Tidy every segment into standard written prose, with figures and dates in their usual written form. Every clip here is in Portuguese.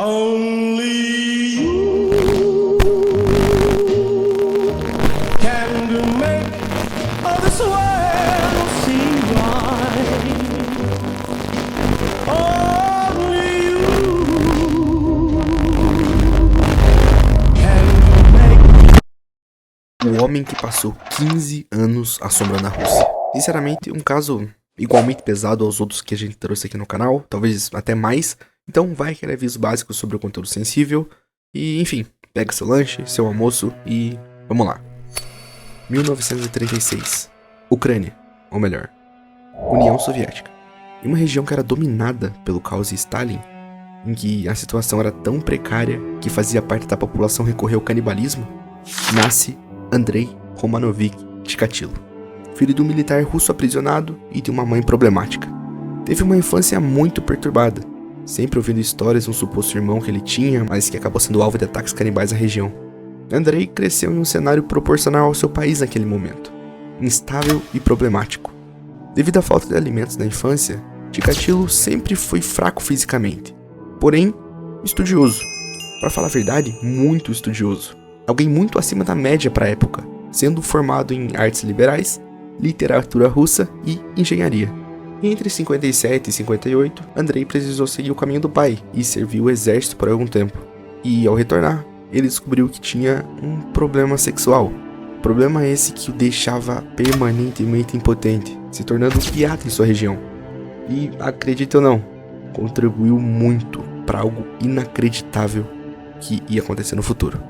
Only you can make all this world seem right. Only you can make. O homem que passou 15 anos assombrando a Rússia. Sinceramente, um caso igualmente pesado aos outros que a gente trouxe aqui no canal, talvez até mais. Então vai aquele aviso básico sobre o conteúdo sensível. E enfim, pega seu lanche, seu almoço e vamos lá. 1936. Ucrânia, ou melhor, União Soviética. Em uma região que era dominada pelo caos de Stalin, em que a situação era tão precária que fazia parte da população recorrer ao canibalismo, nasce Andrei Romanovich Chikatilo, filho de um militar russo aprisionado e de uma mãe problemática. Teve uma infância muito perturbada, sempre ouvindo histórias de um suposto irmão que ele tinha, mas que acabou sendo alvo de ataques canibais na região. Andrei cresceu em um cenário proporcional ao seu país naquele momento, instável e problemático. Devido à falta de alimentos na infância, Chikatilo sempre foi fraco fisicamente, porém estudioso. Para falar a verdade, muito estudioso. Alguém muito acima da média para a época, sendo formado em artes liberais, literatura russa e engenharia. Entre 57 e 58, Andrei precisou seguir o caminho do pai e serviu o exército por algum tempo. E ao retornar, ele descobriu que tinha um problema sexual. Problema esse que o deixava permanentemente impotente, se tornando piada em sua região. E, acredite ou não, contribuiu muito para algo inacreditável que ia acontecer no futuro.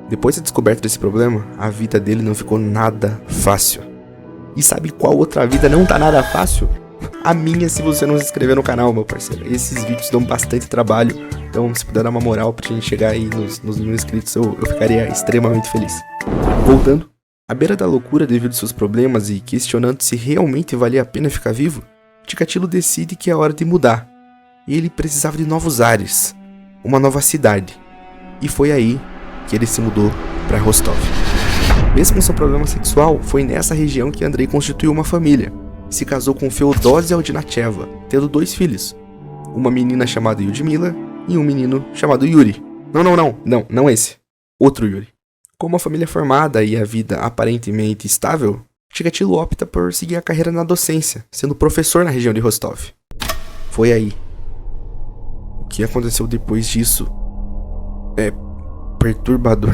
Depois da descoberta desse problema, a vida dele não ficou nada fácil. E sabe qual outra vida não tá nada fácil? A minha, se você não se inscrever no canal, meu parceiro. Esses vídeos dão bastante trabalho, então se puder dar uma moral pra gente chegar aí nos mil inscritos, eu ficaria extremamente feliz. Voltando, à beira da loucura devido aos seus problemas e questionando se realmente valia a pena ficar vivo, Chikatilo decide que é hora de mudar. E ele precisava de novos ares, uma nova cidade. E foi aí que ele se mudou para Rostov. Mesmo com seu problema sexual, foi nessa região que Andrei constituiu uma família. Se casou com Feodosia Aldinacheva, tendo 2 filhos. Uma menina chamada Yudmila e um menino chamado Yuri. Não esse. Outro Yuri. Com uma família formada e a vida aparentemente estável, Chikatilo opta por seguir a carreira na docência, sendo professor na região de Rostov. Foi aí. O que aconteceu depois disso é perturbador.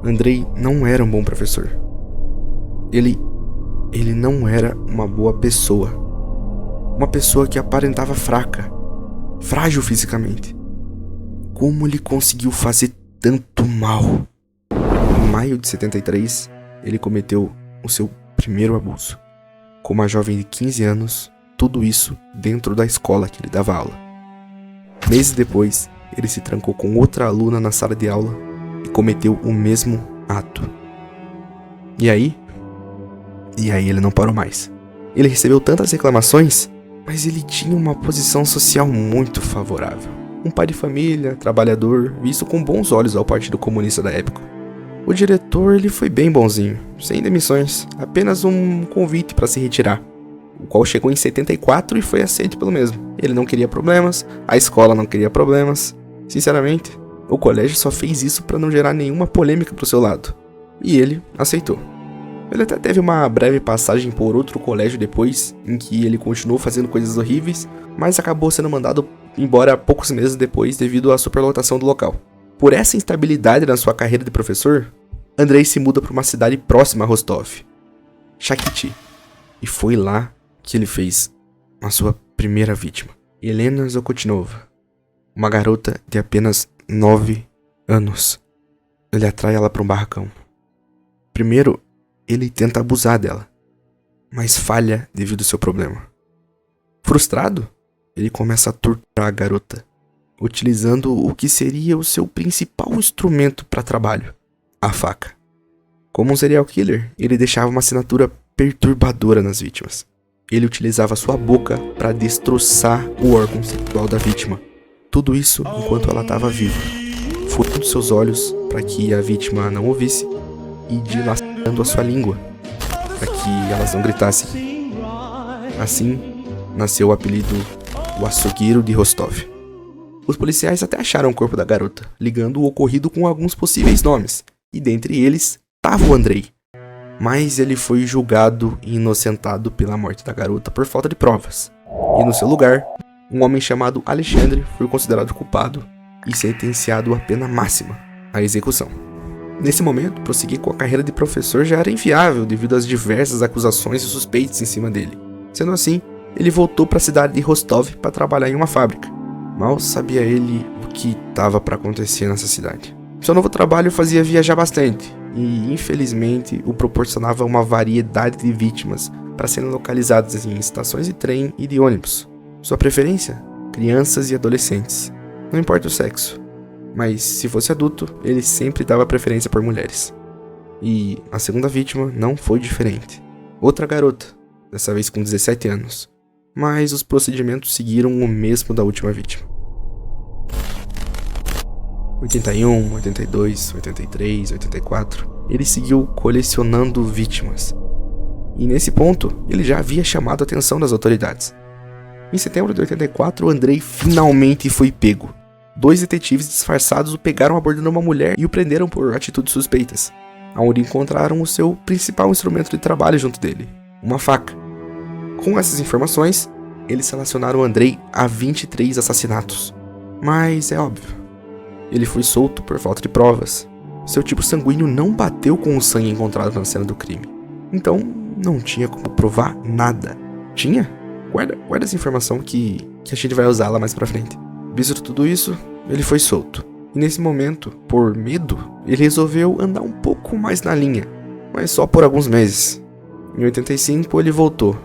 Andrei não era um bom professor. Ele não era uma boa pessoa. Uma pessoa que aparentava fraca, frágil fisicamente. Como ele conseguiu fazer tanto mal? Em maio de 73, ele cometeu o seu primeiro abuso. Com uma jovem de 15 anos, tudo isso dentro da escola que ele dava aula. Meses depois, ele se trancou com outra aluna na sala de aula e cometeu o mesmo ato. E aí ele não parou mais. Ele recebeu tantas reclamações, mas ele tinha uma posição social muito favorável. Um pai de família, trabalhador, visto com bons olhos ao Partido Comunista da época. O diretor ele foi bem bonzinho, sem demissões, apenas um convite para se retirar, o qual chegou em 74 e foi aceito pelo mesmo. Ele não queria problemas, a escola não queria problemas. Sinceramente, o colégio só fez isso para não gerar nenhuma polêmica pro seu lado. E ele aceitou. Ele até teve uma breve passagem por outro colégio depois, em que ele continuou fazendo coisas horríveis, mas acabou sendo mandado embora poucos meses depois devido à superlotação do local. Por essa instabilidade na sua carreira de professor, Andrei se muda para uma cidade próxima a Rostov, Shakhty, e foi lá que ele fez a sua primeira vítima, Helena Zokotnova, uma garota de apenas 9 anos. Ele atrai ela para um barracão. Primeiro, ele tenta abusar dela, mas falha devido ao seu problema. Frustrado, ele começa a torturar a garota, utilizando o que seria o seu principal instrumento para trabalho, a faca. Como um serial killer, ele deixava uma assinatura perturbadora nas vítimas. Ele utilizava sua boca para destroçar o órgão sexual da vítima. Tudo isso enquanto ela estava viva, furando seus olhos para que a vítima não ouvisse e dilacerando a sua língua para que elas não gritassem. Assim, nasceu o apelido O Açougueiro de Rostov. Os policiais até acharam o corpo da garota, ligando o ocorrido com alguns possíveis nomes, e dentre eles estava o Andrei. Mas ele foi julgado e inocentado pela morte da garota por falta de provas. E no seu lugar, um homem chamado Alexandre foi considerado culpado e sentenciado à pena máxima, a execução. Nesse momento, prosseguir com a carreira de professor já era inviável devido às diversas acusações e suspeitas em cima dele. Sendo assim, ele voltou para a cidade de Rostov para trabalhar em uma fábrica. Mal sabia ele o que estava para acontecer nessa cidade. Seu novo trabalho fazia viajar bastante e, infelizmente, o proporcionava uma variedade de vítimas para serem localizadas em estações de trem e de ônibus. Sua preferência? Crianças e adolescentes. Não importa o sexo. Mas, se fosse adulto, ele sempre dava preferência por mulheres. E a segunda vítima não foi diferente. Outra garota, dessa vez com 17 anos. Mas os procedimentos seguiram o mesmo da última vítima. 81, 82, 83, 84. Ele seguiu colecionando vítimas. E nesse ponto, ele já havia chamado a atenção das autoridades. Em setembro de 84, Andrei finalmente foi pego. 2 detetives disfarçados o pegaram abordando uma mulher e o prenderam por atitudes suspeitas, onde encontraram o seu principal instrumento de trabalho junto dele, uma faca. Com essas informações, eles relacionaram Andrei a 23 assassinatos. Mas é óbvio, ele foi solto por falta de provas. Seu tipo sanguíneo não bateu com o sangue encontrado na cena do crime. Então, não tinha como provar nada. Tinha? Guarda essa informação que a gente vai usá-la mais pra frente. Visto tudo isso, ele foi solto. E nesse momento, por medo, ele resolveu andar um pouco mais na linha, mas só por alguns meses. Em 85, ele voltou.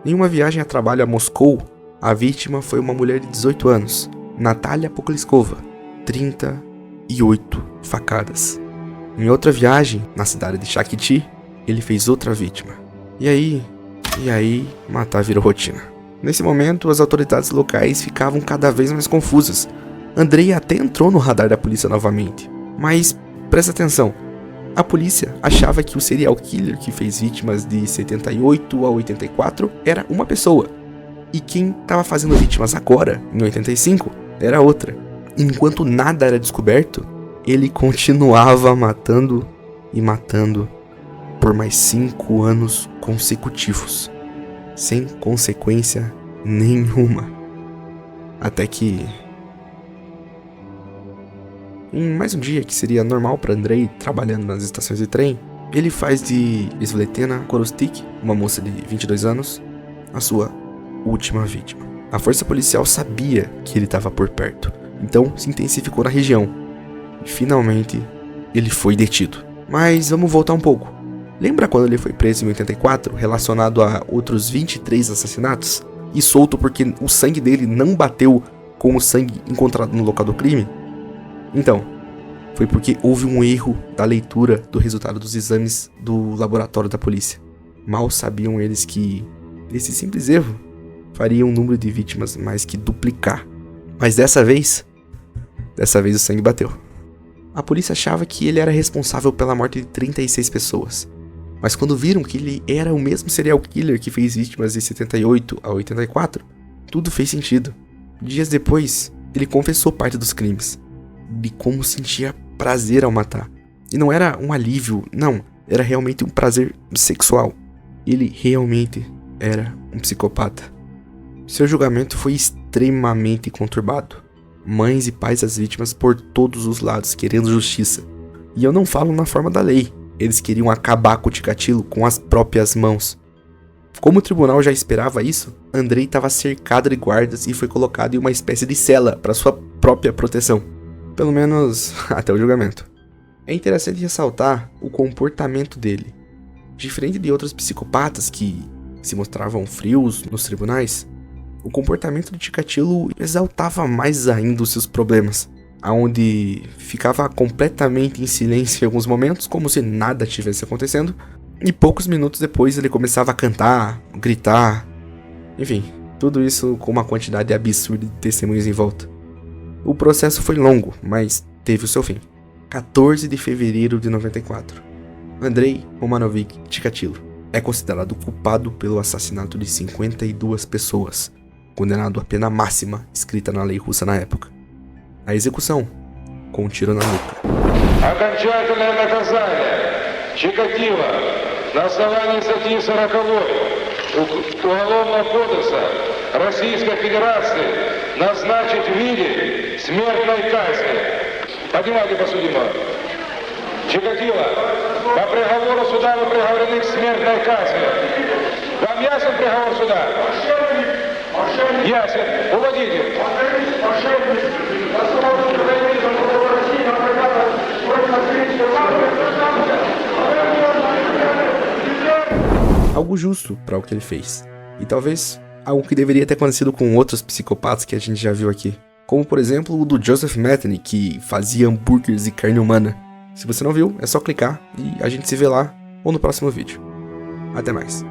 Em uma viagem a trabalho a Moscou, a vítima foi uma mulher de 18 anos, Natalia Pokliskova, 38 facadas. Em outra viagem, na cidade de Shakhty, ele fez outra vítima. E aí, matar virou rotina. Nesse momento, as autoridades locais ficavam cada vez mais confusas. Andrei até entrou no radar da polícia novamente. Mas, presta atenção, a polícia achava que o serial killer que fez vítimas de 78 a 84 era uma pessoa. E quem estava fazendo vítimas agora, em 85, era outra. Enquanto nada era descoberto, ele continuava matando e matando por mais 5 anos consecutivos, sem consequência nenhuma. Até que, em mais um dia que seria normal para Andrei trabalhando nas estações de trem, ele faz de Svetlana Korostik, uma moça de 22 anos, a sua última vítima. A força policial sabia que ele estava por perto, então se intensificou na região. E finalmente, ele foi detido. Mas vamos voltar um pouco. Lembra quando ele foi preso em 84, relacionado a outros 23 assassinatos? E solto porque o sangue dele não bateu com o sangue encontrado no local do crime? Então, foi porque houve um erro da leitura do resultado dos exames do laboratório da polícia. Mal sabiam eles que esse simples erro faria um número de vítimas mais que duplicar. Mas dessa vez o sangue bateu. A polícia achava que ele era responsável pela morte de 36 pessoas. Mas quando viram que ele era o mesmo serial killer que fez vítimas de 78 a 84, tudo fez sentido. Dias depois, ele confessou parte dos crimes, de como sentia prazer ao matar. E não era um alívio, não, era realmente um prazer sexual. Ele realmente era um psicopata. Seu julgamento foi extremamente conturbado. Mães e pais das vítimas por todos os lados querendo justiça. E eu não falo na forma da lei. Eles queriam acabar com o Chikatilo com as próprias mãos. Como o tribunal já esperava isso, Andrei estava cercado de guardas e foi colocado em uma espécie de cela para sua própria proteção. Pelo menos até o julgamento. É interessante ressaltar o comportamento dele. Diferente de outros psicopatas que se mostravam frios nos tribunais, o comportamento de Chikatilo exaltava mais ainda os seus problemas, aonde ficava completamente em silêncio em alguns momentos, como se nada estivesse acontecendo, e poucos minutos depois ele começava a cantar, gritar, enfim, tudo isso com uma quantidade absurda de testemunhas em volta. O processo foi longo, mas teve o seu fim. 14 de fevereiro de 94. Andrei Romanovich Chikatilo é considerado culpado pelo assassinato de 52 pessoas, condenado à pena máxima escrita na lei russa na época. a execução, com um tiro na nuca. Окончательное наказание. Чикатило. На основании статьи 40 Уголовного кодекса Российской Федерации назначить в виде смертной казни. Поднимайте подсудимого. Чикатило. По приговору суда вы приговорены к смертной казни. Вам ясен приговор суда? Ясен. Уводите. Algo justo para o que ele fez. E talvez algo que deveria ter acontecido com outros psicopatas que a gente já viu aqui. Como, por exemplo, o do Joseph Metheny, que fazia hambúrgueres e carne humana. Se você não viu, é só clicar e a gente se vê lá ou no próximo vídeo. Até mais.